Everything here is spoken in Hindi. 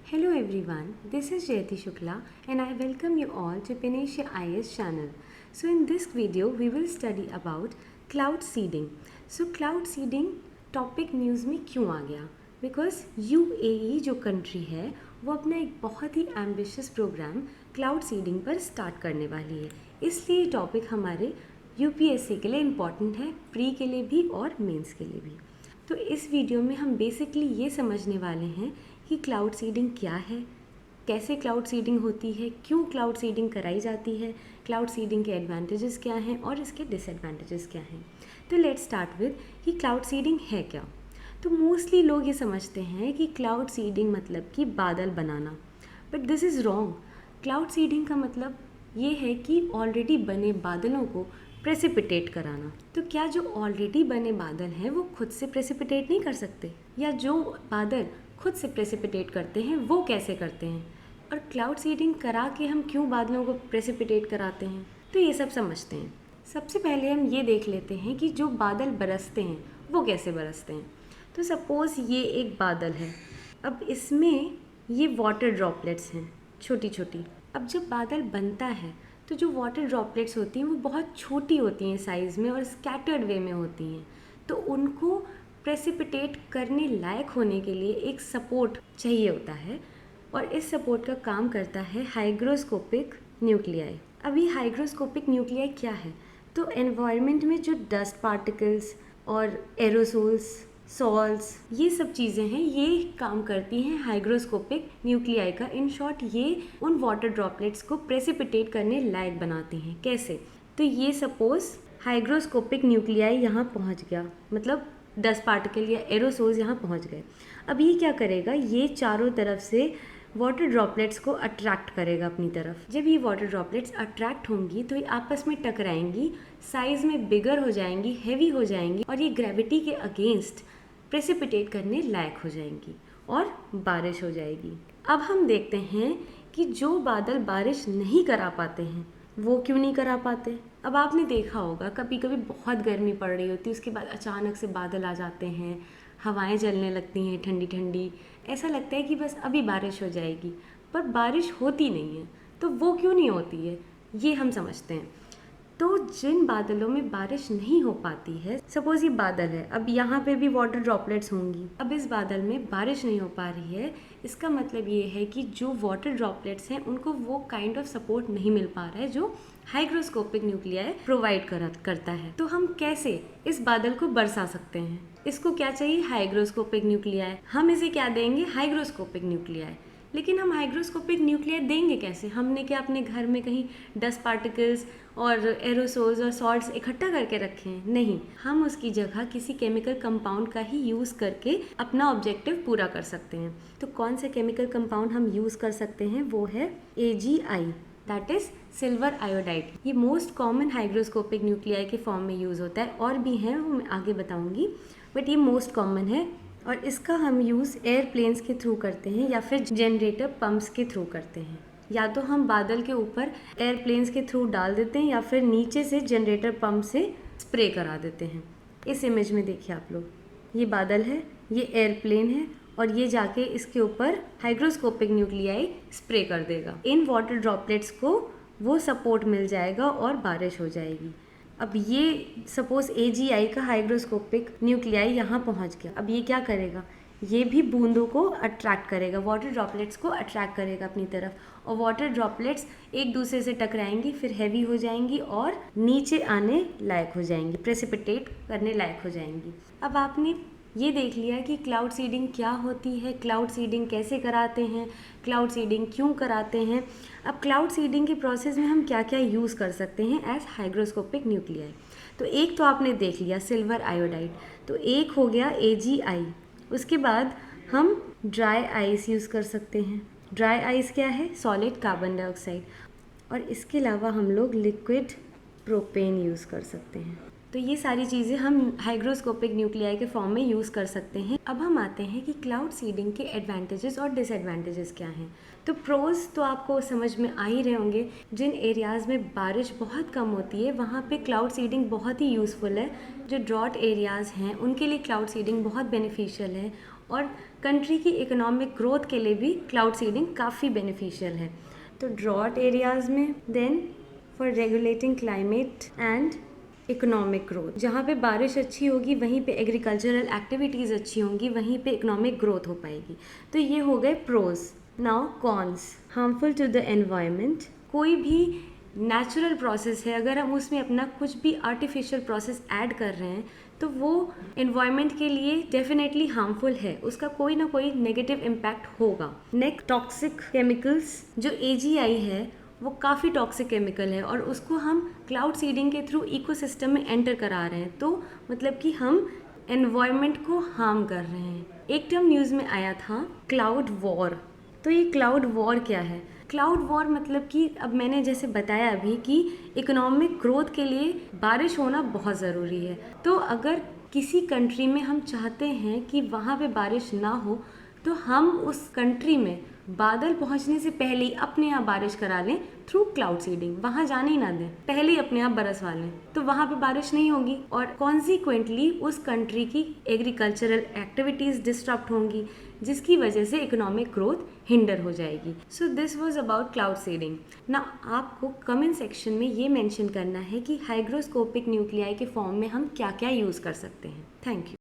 Hello everyone, this is Jayati Shukla and I welcome you all to Panesia IS channel. So in this video we will study about cloud seeding. So cloud seeding topic news में क्यों आ गया? बिकॉज UAE जो कंट्री है वो अपना एक बहुत ही एम्बिशियस प्रोग्राम क्लाउड सीडिंग पर स्टार्ट करने वाली है, इसलिए ये टॉपिक हमारे UPSC के लिए इम्पॉर्टेंट है, प्री के लिए भी और मेंस के लिए भी। तो इस वीडियो में हम बेसिकली ये समझने वाले हैं कि क्लाउड सीडिंग क्या है, कैसे क्लाउड सीडिंग होती है, क्यों क्लाउड सीडिंग कराई जाती है, क्लाउड सीडिंग के एडवांटेजेस क्या हैं और इसके डिसएडवांटेजेस क्या हैं। तो लेट्स स्टार्ट विद कि क्लाउड सीडिंग है क्या। तो मोस्टली लोग ये समझते हैं कि क्लाउड सीडिंग मतलब कि बादल बनाना, but this is wrong. Cloud seeding का मतलब ये है कि ऑलरेडी बने बादलों को प्रेसिपिटेट कराना। तो क्या जो ऑलरेडी बने बादल हैं वो खुद से प्रेसिपिटेट नहीं कर सकते, या जो बादल खुद से प्रेसिपिटेट करते हैं वो कैसे करते हैं, और क्लाउड सीडिंग करा के हम क्यों बादलों को प्रेसिपिटेट कराते हैं, तो ये सब समझते हैं। सबसे पहले हम ये देख लेते हैं कि जो बादल बरसते हैं वो कैसे बरसते हैं। तो सपोज़ ये एक बादल है, अब इसमें ये वाटर ड्रॉपलेट्स हैं छोटी छोटी। अब जब बादल बनता है तो जो वाटर ड्रॉपलेट्स होती हैं वो बहुत छोटी होती हैं साइज़ में और स्कैटर्ड वे में होती हैं, तो उनको प्रेसिपिटेट करने लायक होने के लिए एक सपोर्ट चाहिए होता है, और इस सपोर्ट का काम करता है हाइग्रोस्कोपिक न्यूक्लियाई। अब ये हाइग्रोस्कोपिक न्यूक्लियाई क्या है? तो एनवायरनमेंट में जो डस्ट पार्टिकल्स और एरोसोल्स, सॉल्ट्स, ये सब चीज़ें हैं, ये काम करती हैं हाइग्रोस्कोपिक न्यूक्लियाई का। इन शॉर्ट ये उन वाटर ड्रॉपलेट्स को प्रेसिपिटेट करने लायक बनाती हैं। कैसे? तो ये सपोज हाइग्रोस्कोपिक न्यूक्लियाई यहाँ पहुँच गया, मतलब डस्ट पार्टिकल या एरोसोल्स यहाँ पहुँच गए। अब ये क्या करेगा, ये चारों तरफ से वाटर ड्रॉपलेट्स को अट्रैक्ट करेगा अपनी तरफ। जब ये वाटर ड्रॉपलेट्स अट्रैक्ट होंगी तो ये आपस में टकराएंगी, साइज़ में बिगर हो जाएंगी, हैवी हो जाएंगी, और ये ग्रेविटी के अगेंस्ट प्रेसिपिटेट करने लायक हो जाएंगी और बारिश हो जाएगी। अब हम देखते हैं कि जो बादल बारिश नहीं करा पाते हैं वो क्यों नहीं करा पाते। अब आपने देखा होगा कभी कभी बहुत गर्मी पड़ रही होती है, उसके बाद अचानक से बादल आ जाते हैं, हवाएं चलने लगती हैं ठंडी ठंडी, ऐसा लगता है कि बस अभी बारिश हो जाएगी, पर बारिश होती नहीं है। तो वो क्यों नहीं होती है ये हम समझते हैं। तो जिन बादलों में बारिश नहीं हो पाती है, सपोज ये बादल है, अब यहाँ पे भी वाटर ड्रॉपलेट्स होंगी, अब इस बादल में बारिश नहीं हो पा रही है, इसका मतलब ये है कि जो वाटर ड्रॉपलेट्स हैं उनको वो काइंड ऑफ सपोर्ट नहीं मिल पा रहा है जो हाइग्रोस्कोपिक न्यूक्लियाई प्रोवाइड करता है। तो हम कैसे इस बादल को बरसा सकते हैं? इसको क्या चाहिए? Hygroscopic nuclei. हम इसे क्या देंगे? Hygroscopic nuclei. लेकिन हम हाइग्रोस्कोपिक न्यूक्लियाई देंगे कैसे? हमने क्या अपने घर में कहीं डस्ट पार्टिकल्स और एरोसोल्स और सॉल्ट्स इकट्ठा करके रखे हैं? नहीं, हम उसकी जगह किसी केमिकल कंपाउंड का ही यूज़ करके अपना ऑब्जेक्टिव पूरा कर सकते हैं। तो कौन सा केमिकल कंपाउंड हम यूज़ कर सकते हैं? वो है AgI, that is silver iodide. ये मोस्ट कॉमन हाइग्रोस्कोपिक न्यूक्लियाई के फॉर्म में यूज़ होता है, और भी हैं वो मैं आगे बताऊँगी, बट ये मोस्ट कॉमन है, और इसका हम यूज़ एयरप्लेन्स के थ्रू करते हैं या फिर जनरेटर पंप्स के थ्रू करते हैं। या तो हम बादल के ऊपर एयरप्लेन्स के थ्रू डाल देते हैं या फिर नीचे से जनरेटर पंप से स्प्रे करा देते हैं। इस इमेज में देखिए आप लोग, ये बादल है, ये एयरप्लेन है, और ये जाके इसके ऊपर हाइग्रोस्कोपिक न्यूक्लियाई स्प्रे कर देगा। इन वाटर ड्रॉपलेट्स को वो सपोर्ट मिल जाएगा और बारिश हो जाएगी। अब ये सपोज AgI का हाइग्रोस्कोपिक न्यूक्लियाई यहाँ पहुँच गया, अब ये क्या करेगा? ये भी बूंदों को अट्रैक्ट करेगा, वाटर ड्रॉपलेट्स को अट्रैक्ट करेगा अपनी तरफ, और वाटर ड्रॉपलेट्स एक दूसरे से टकराएंगी, फिर हैवी हो जाएंगी और नीचे आने लायक हो जाएंगी, प्रेसिपिटेट करने लायक हो जाएंगी। अब आपने ये देख लिया कि क्लाउड सीडिंग क्या होती है, क्लाउड सीडिंग कैसे कराते हैं, क्लाउड सीडिंग क्यों कराते हैं। अब क्लाउड सीडिंग के प्रोसेस में हम क्या क्या यूज़ कर सकते हैं एज हाइग्रोस्कोपिक न्यूक्लियाई। तो एक तो आपने देख लिया सिल्वर आयोडाइड, तो एक हो गया AgI। उसके बाद हम ड्राई आइस यूज़ कर सकते हैं। ड्राई आइस क्या है? Solid carbon dioxide. और इसके अलावा हम लोग लिक्विड प्रोपेन यूज़ कर सकते हैं। तो ये सारी चीज़ें हम हाइग्रोस्कोपिक न्यूक्लियाई के फॉर्म में यूज़ कर सकते हैं। अब हम आते हैं कि क्लाउड सीडिंग के एडवांटेजेस और डिसएडवांटेजेस क्या हैं। तो प्रोज तो आपको समझ में आ ही रहे होंगे। जिन एरियाज़ में बारिश बहुत कम होती है वहाँ पे क्लाउड सीडिंग बहुत ही यूज़फुल है। जो ड्रॉट एरियाज़ हैं उनके लिए क्लाउड सीडिंग बहुत बेनिफिशियल है, और कंट्री की इकोनॉमिक ग्रोथ के लिए भी क्लाउड सीडिंग काफ़ी बेनिफिशियल है। तो ड्रॉट एरियाज़ में, then for regulating climate and economic growth, जहाँ पे बारिश अच्छी होगी वहीं पे एग्रीकल्चरल एक्टिविटीज़ अच्छी होंगी, वहीं पे इकोनॉमिक ग्रोथ हो पाएगी। तो ये हो गए pros. Now cons, harmful to the environment. कोई भी नेचुरल प्रोसेस है, अगर हम उसमें अपना कुछ भी आर्टिफिशियल प्रोसेस ऐड कर रहे हैं तो वो एनवायरनमेंट के लिए डेफिनेटली हार्मफुल है, उसका कोई ना कोई नेगेटिव इम्पैक्ट होगा। Next, toxic chemicals. जो AGI है वो काफ़ी टॉक्सिक केमिकल है और उसको हम क्लाउड सीडिंग के थ्रू इकोसिस्टम में एंटर करा रहे हैं, तो मतलब कि हम एनवायरनमेंट को हार्म कर रहे हैं। एक टर्म न्यूज़ में आया था, क्लाउड वॉर। तो ये क्लाउड वॉर क्या है? क्लाउड वॉर मतलब कि अब मैंने जैसे बताया अभी कि इकोनॉमिक ग्रोथ के लिए बारिश होना बहुत ज़रूरी है। तो अगर किसी कंट्री में हम चाहते हैं कि वहाँ पे बारिश ना हो, तो हम उस कंट्री में बादल पहुँचने से पहले ही अपने यहाँ बारिश करा लें थ्रू क्लाउड सीडिंग। वहाँ जाने ही ना दें, पहले ही अपने आप बरसवा लें, तो वहाँ पे बारिश नहीं होगी और कॉन्सिक्वेंटली उस कंट्री की एग्रीकल्चरल एक्टिविटीज़ डिस्टर्ब होंगी, जिसकी वजह से इकोनॉमिक ग्रोथ हिंडर हो जाएगी। So this was about cloud seeding. ना आपको कमेंट सेक्शन में ये मेंशन करना है कि हाइग्रोस्कोपिक न्यूक्लियाई के फॉर्म में हम क्या क्या यूज़ कर सकते हैं। Thank you.